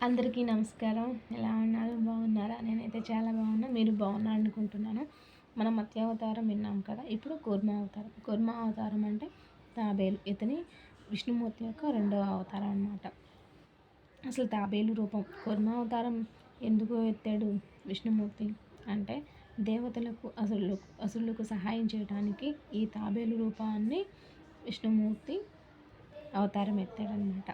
అందరికీ నమస్కారం. ఎలా ఉన్నారు? బాగున్నారా? నేనైతే చాలా బాగున్నా. మీరు బాగున్నారు అనుకుంటున్నాను. మనం మత్స్యావతారం విన్నాం కదా. ఇప్పుడు కూర్మ అవతారం. కూర్మ అవతారం అంటే తాబేలు. ఇతని విష్ణుమూర్తి యొక్క రెండవ అవతారం అన్నమాట. అసలు తాబేలు రూపం కూర్మ అవతారం ఎందుకు ఎత్తాడు విష్ణుమూర్తి అంటే దేవతలకు అసురులకు సహాయం చేయడానికి ఈ తాబేలు రూపాన్ని విష్ణుమూర్తి అవతారం ఎత్తాడనమాట.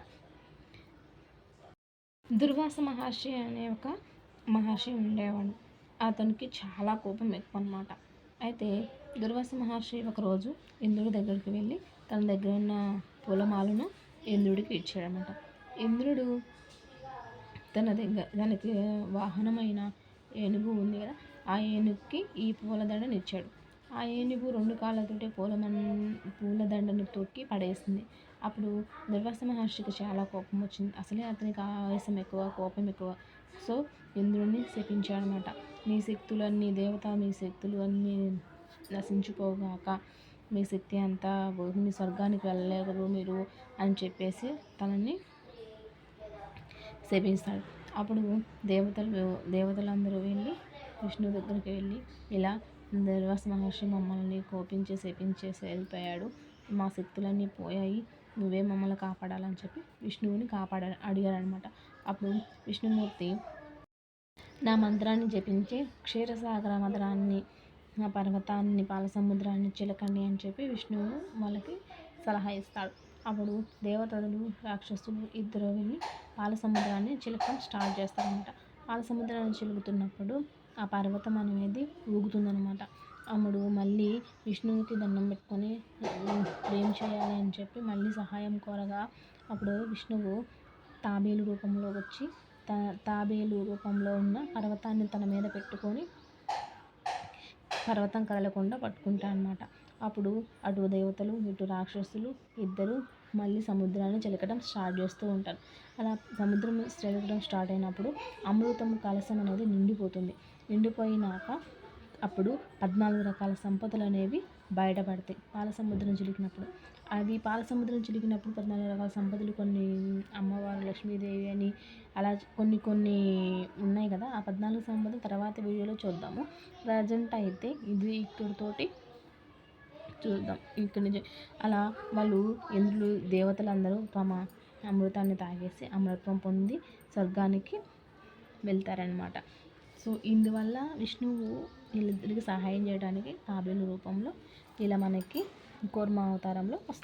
దుర్వాస మహర్షి అనే ఒక మహర్షి ఉండేవాడు. అతనికి చాలా కోపం ఎక్కువ అనమాట. అయితే దుర్వాస మహర్షి ఒకరోజు ఇంద్రుడి దగ్గరికి వెళ్ళి తన దగ్గర ఉన్న పూలమాలను ఇంద్రుడికి ఇచ్చాడనమాట. ఇంద్రుడు తనకి వాహనమైన ఏనుగు ఉంది కదా, ఆ ఏనుగుకి ఈ పూలదండను ఇచ్చాడు. ఆ ఏనుగు రెండు కాళ్ళతోటి పూలదండను తొక్కి పడేసింది. అప్పుడు దుర్వాస మహర్షికి చాలా కోపం వచ్చింది. అసలే అతనికి ఆవేశం ఎక్కువ, కోపం ఎక్కువ. సో ఇంద్రుడిని శపించాడనమాట. మీ శక్తులన్నీ మీ శక్తులు అన్నీ నశించుకోగాక, మీ శక్తి అంతా మీ స్వర్గానికి వెళ్ళలేరు మీరు అని చెప్పేసి తనని శపిస్తాడు. అప్పుడు దేవతలందరూ వెళ్ళి విష్ణువు దగ్గరికి వెళ్ళి ఇలా దుర్వాస మహర్షి మమ్మల్ని కోపించి శపించేసి వెళ్ళిపోయాడు, మా శక్తులన్నీ పోయాయి, నువ్వే మమ్మల్ని కాపాడాలని చెప్పి విష్ణువుని అడిగారనమాట. అప్పుడు విష్ణుమూర్తి నా మంత్రాన్ని జపించి క్షీరసాగర మధురాన్ని, ఆ పర్వతాన్ని, పాలసముద్రాన్ని చిలకండి అని చెప్పి విష్ణువు వాళ్ళకి సలహా ఇస్తాడు. అప్పుడు దేవతలు రాక్షసులు ఇద్దరు వెళ్ళి పాలసముద్రాన్ని చిలకడం స్టార్ట్ చేస్తారనమాట. పాలసముద్రాన్ని చిలుకుతున్నప్పుడు ఆ పర్వతం అనేది ఊగుతుందనమాట. అప్పుడు మళ్ళీ విష్ణువుకి దండం పెట్టుకొని ఏం చేయాలి అని చెప్పి మళ్ళీ సహాయం కోరగా, అప్పుడు విష్ణువు తాబేలు రూపంలో వచ్చి తాబేలు రూపంలో ఉన్న పర్వతాన్ని తన మీద పెట్టుకొని పర్వతం కదలకుండా పట్టుకుంటాడనమాట. అప్పుడు అటు దేవతలు ఇటు రాక్షసులు ఇద్దరు మళ్ళీ సముద్రాన్ని చిలకడం స్టార్ట్ చేస్తూ ఉంటారు. అలా సముద్రం చిలకడం స్టార్ట్ అయినప్పుడు అమృతం కలశం అనేది నిండిపోతుంది. నిండిపోయినాక అప్పుడు 14 రకాల సంపదలు అనేవి బయటపడతాయి పాలసముద్రం చిలికినప్పుడు. అది పాలసముద్రం చిలికినప్పుడు 14 రకాల సంపదలు, కొన్ని అమ్మవారు లక్ష్మీదేవి అని అలా కొన్ని ఉన్నాయి కదా. ఆ 14 సంపదలు తర్వాత వీడియోలో చూద్దాము. ప్రజెంట్ అయితే ఇది ఇక్కడితోటి చూద్దాం. ఇక్కడి నుంచి అలా వాళ్ళు ఇంద్రులు దేవతలందరూ తమ అమృతాన్ని తాగేసి అమృతం పొంది స్వర్గానికి వెళ్తారనమాట. సో ఇందువల్ల విష్ణువు వీళ్ళిద్దరికి సహాయం చేయడానికి తాబేలు రూపంలో ఇలా మనకి కూర్మ అవతారంలో వస్తుంది.